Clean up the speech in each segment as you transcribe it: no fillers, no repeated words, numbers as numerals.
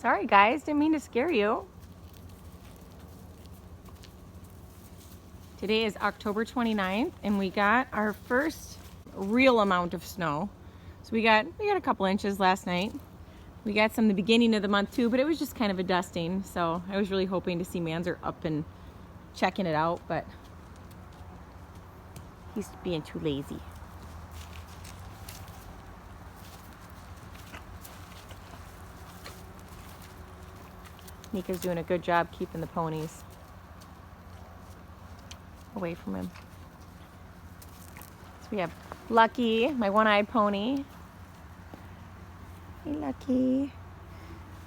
Sorry guys, didn't mean to scare you. Today is October 29th and we got our first real amount of snow. So we got a couple inches last night. We got some the beginning of the month too, but it was just kind of a dusting. So I was really hoping to see Manzer up and checking it out, but he's being too lazy. Nika's doing a good job keeping the ponies away from him. So we have Lucky, my one-eyed pony. Hey Lucky.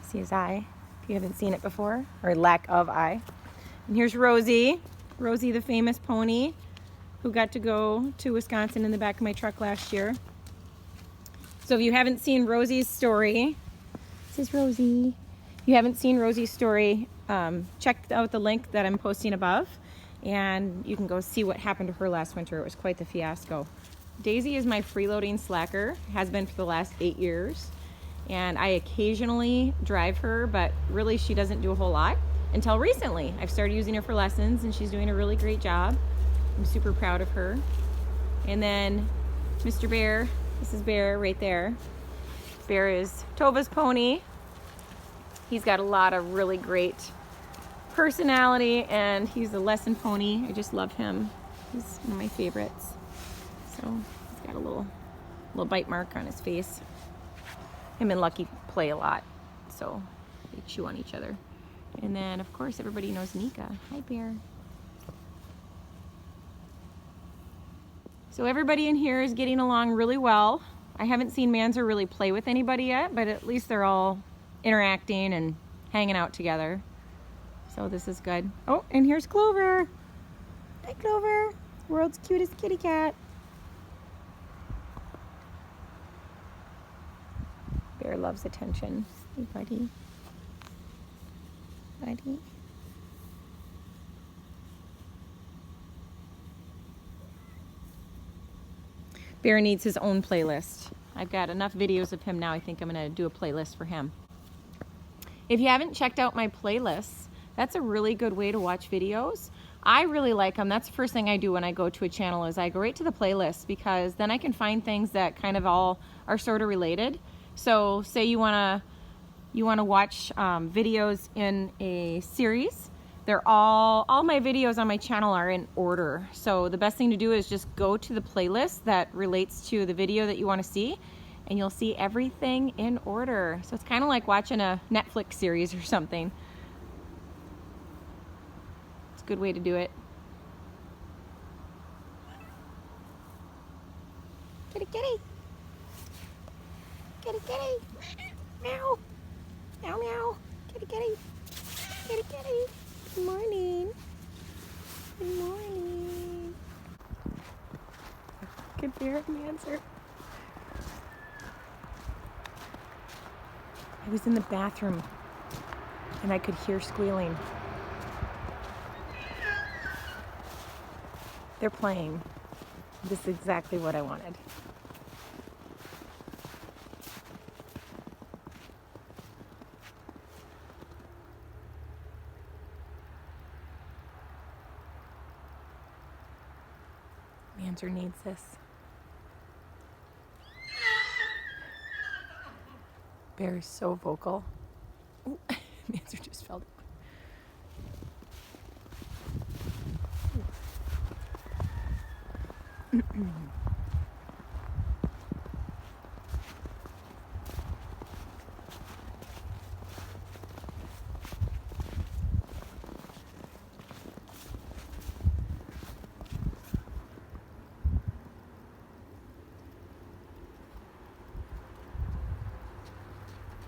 See his eye, if you haven't seen it before, or lack of eye. And here's Rosie. Rosie, the famous pony who got to go to Wisconsin in the back of my truck last year. So if you haven't seen Rosie's story, this is Rosie. If you haven't seen Rosie's story, check out the link that I'm posting above and you can go see what happened to her last winter. It was quite the fiasco. Daisy is my freeloading slacker, has been for the last 8 years. And I occasionally drive her, but really she doesn't do a whole lot until recently. I've started using her for lessons and she's doing a really great job. I'm super proud of her. And then Mr. Bear, this is Bear right there. Bear is Tova's pony. He's got a lot of really great personality and he's a lesson pony. I just love him. He's one of my favorites. So he's got a little bite mark on his face. Him and Lucky play a lot, so they chew on each other. And then of course everybody knows Nika. Hi Bear. So everybody in here is getting along really well. I haven't seen Manzer really play with anybody yet, but at least they're all interacting and hanging out together. So this is good. Oh, and here's Clover. Hi Clover, world's cutest kitty cat. Bear loves attention. Hey buddy. Buddy. Bear needs his own playlist. I've got enough videos of him now. I think I'm gonna do a playlist for him. If you haven't checked out my playlists, that's a really good way to watch videos. I really like them. That's the first thing I do when I go to a channel is I go right to the playlist because then I can find things that kind of all are sort of related. So say you wanna watch videos in a series. They're all my videos on my channel are in order. So the best thing to do is just go to the playlist that relates to the video that you want to see and you'll see everything in order. So it's kind of like watching a Netflix series or something. It's a good way to do it. Kitty, kitty. Kitty, kitty. Meow. Meow, meow. Kitty, kitty. Kitty, kitty. Good morning. Good morning. Good Bear and Manzer. I was in the bathroom and I could hear squealing. They're playing. This is exactly what I wanted. Manzer needs this. Bear is so vocal. Ooh, Manzer just fell down.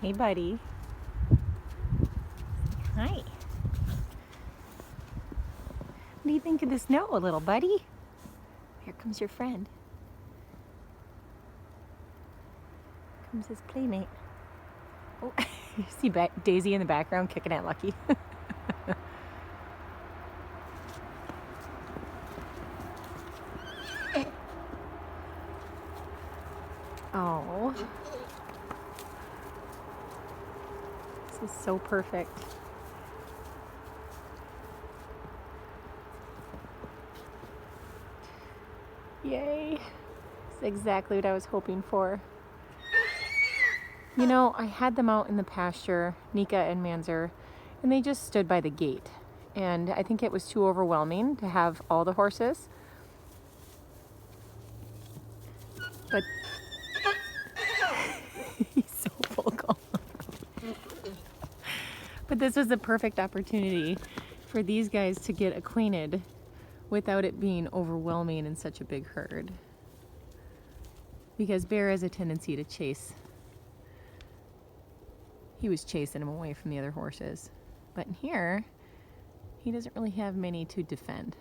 Hey, buddy. Hi. What do you think of the snow, little buddy? Here comes your friend. Here comes his playmate. Oh, you see Daisy in the background kicking at Lucky. Oh. This is so perfect. Yay. It's exactly what I was hoping for. You know, I had them out in the pasture, Nika and Manzer, and they just stood by the gate. And I think it was too overwhelming to have all the horses. But he's so vocal. But this was a perfect opportunity for these guys to get acquainted without it being overwhelming in such a big herd. Because Bear has a tendency to chase. He was chasing him away from the other horses. But in here, he doesn't really have many to defend.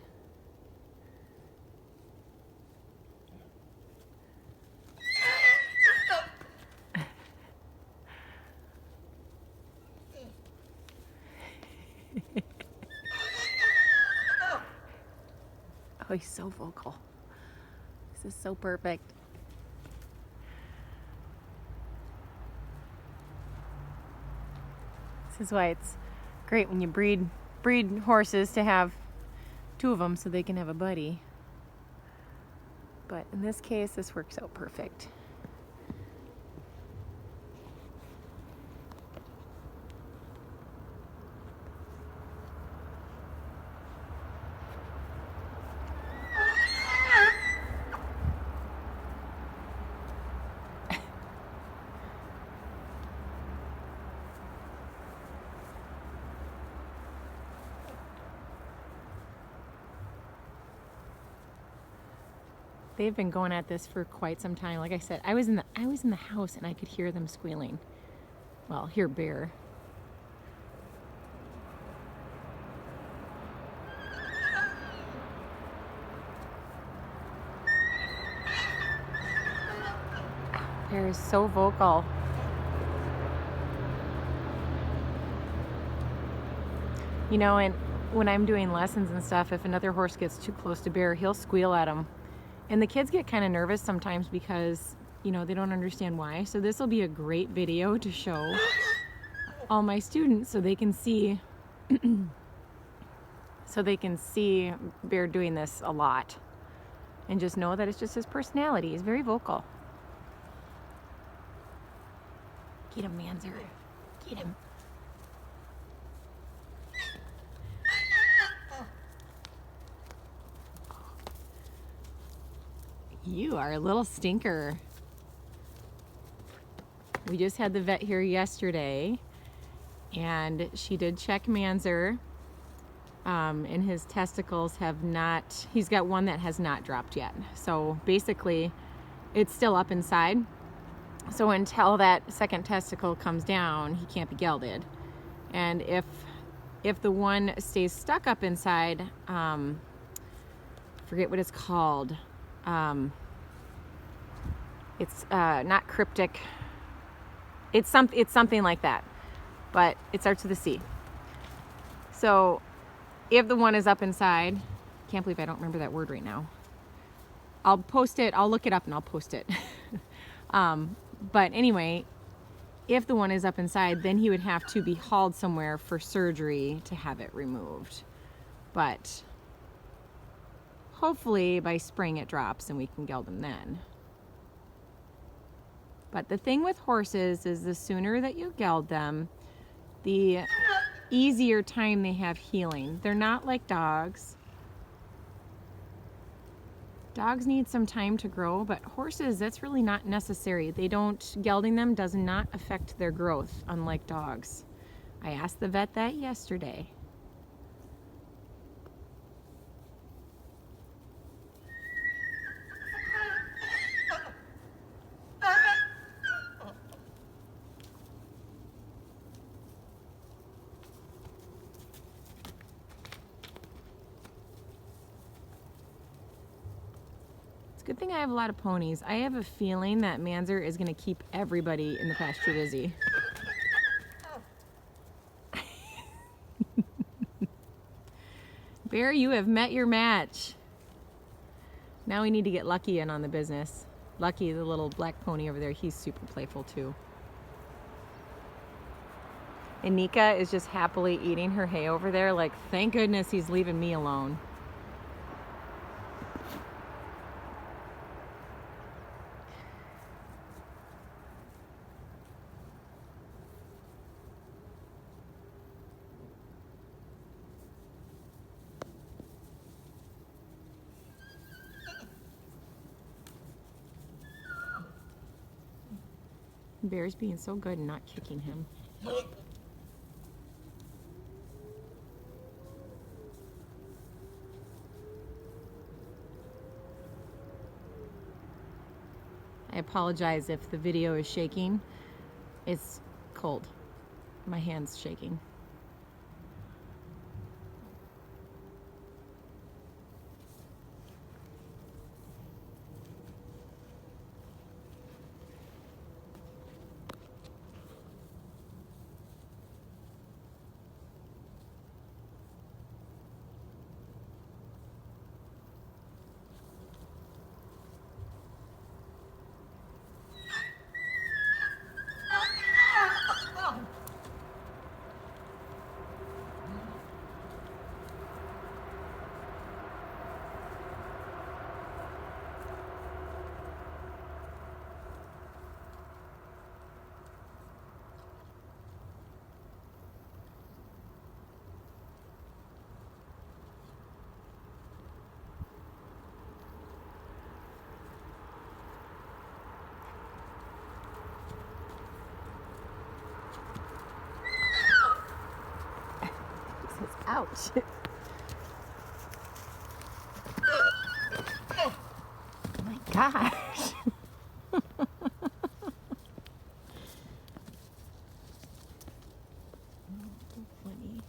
Oh, he's so vocal. This is so perfect. This is why it's great when you breed horses to have two of them so they can have a buddy. But in this case, this works out perfect. They've been going at this for quite some time. Like I said, I was in the house and I could hear them squealing. Well, hear Bear. Bear is so vocal. You know, and when I'm doing lessons and stuff, if another horse gets too close to Bear, he'll squeal at him. And the kids get kind of nervous sometimes because, you know, they don't understand why. So this will be a great video to show all my students so they can see Bear doing this a lot. And just know that it's just his personality. He's very vocal. Get him, Manzer. Get him. You are a little stinker. We just had the vet here yesterday, and she did check Manzer, and his testicles have not, he's got one that has not dropped yet. So basically, it's still up inside. So until that second testicle comes down, he can't be gelded. And if the one stays stuck up inside, forget what it's called. It's not cryptic. It's something like that, but it starts with a C. So if the one is up inside, can't believe I don't remember that word right now. I'll post it. I'll look it up and I'll post it. But anyway, if the one is up inside, then he would have to be hauled somewhere for surgery to have it removed. But hopefully by spring it drops and we can geld them then. But the thing with horses is the sooner that you geld them, the easier time they have healing. They're not like dogs. Dogs need some time to grow, but horses, that's really not necessary. Gelding them does not affect their growth, unlike dogs. I asked the vet that yesterday. Good thing I have a lot of ponies. I have a feeling that Manzer is going to keep everybody in the pasture busy. Bear, you have met your match. Now we need to get Lucky in on the business. Lucky, the little black pony over there, he's super playful too. And Nika is just happily eating her hay over there, like, thank goodness he's leaving me alone. Bear's being so good and not kicking him. I apologize if the video is shaking. It's cold. My hand's shaking. Ouch. Oh my gosh. Funny.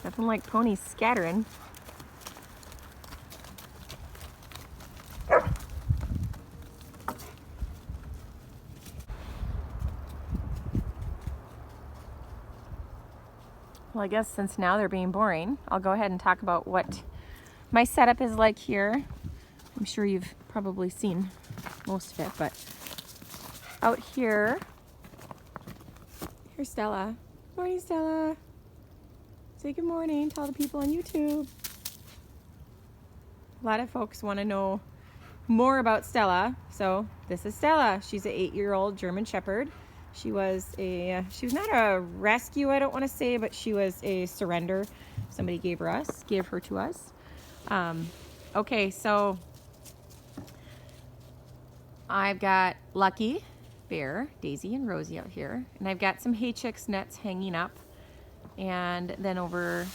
Nothing like ponies scattering. Well, I guess since now they're being boring, I'll go ahead and talk about what my setup is like here. I'm sure you've probably seen most of it, but out here, here's Stella. Morning, Stella. Say good morning to all the people on YouTube. A lot of folks want to know more about Stella, so this is Stella. She's an 8-year-old German Shepherd. She was not a rescue, I don't want to say, but she was a surrender. Somebody gave her to us. Okay, so I've got Lucky, Bear, Daisy, and Rosie out here, and I've got some hay chicks nets hanging up. And then over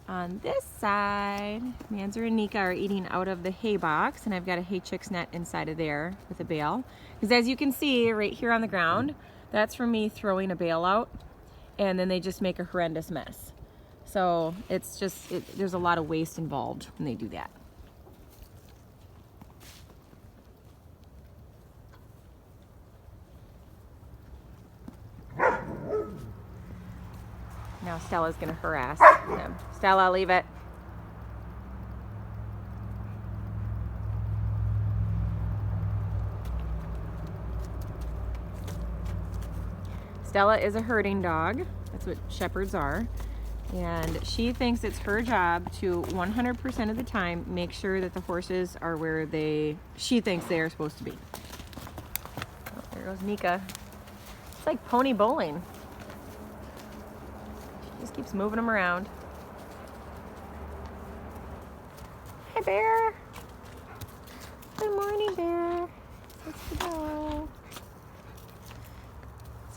on this side, Manzer and Nika are eating out of the hay box, and I've got a hay chicks net inside of there with a bale. Because as you can see right here on the ground, that's from me throwing a bale out, and then they just make a horrendous mess. So it's just, there's a lot of waste involved when they do that. Now Stella's gonna harass them. Stella, leave it. Stella is a herding dog. That's what shepherds are. And she thinks it's her job to 100% of the time make sure that the horses are where she thinks they are supposed to be. Oh, there goes Nika. It's like pony bowling. She just keeps moving them around. Hi, Bear. Good morning, Bear. Let's go.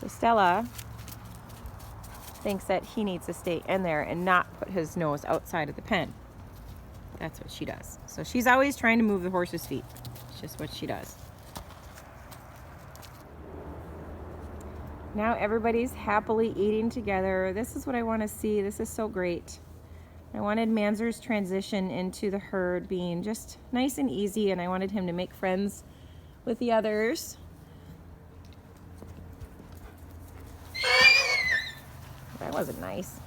So Stella thinks that he needs to stay in there and not put his nose outside of the pen. That's what she does. So she's always trying to move the horse's feet. It's just what she does. Now everybody's happily eating together. This is what I want to see. This is so great. I wanted Manzer's transition into the herd being just nice and easy, and I wanted him to make friends with the others. That wasn't nice.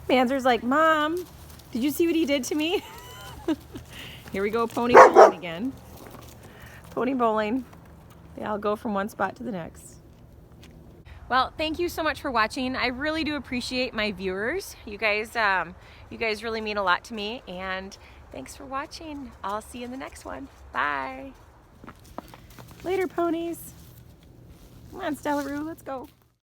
Manzer's like, Mom, did you see what he did to me? Here we go, pony bowling again. Pony bowling. They all go from one spot to the next. Well, thank you so much for watching. I really do appreciate my viewers. You guys really mean a lot to me, and thanks for watching. I'll see you in the next one. Bye. Later, ponies. Come on, Stellaroo, let's go.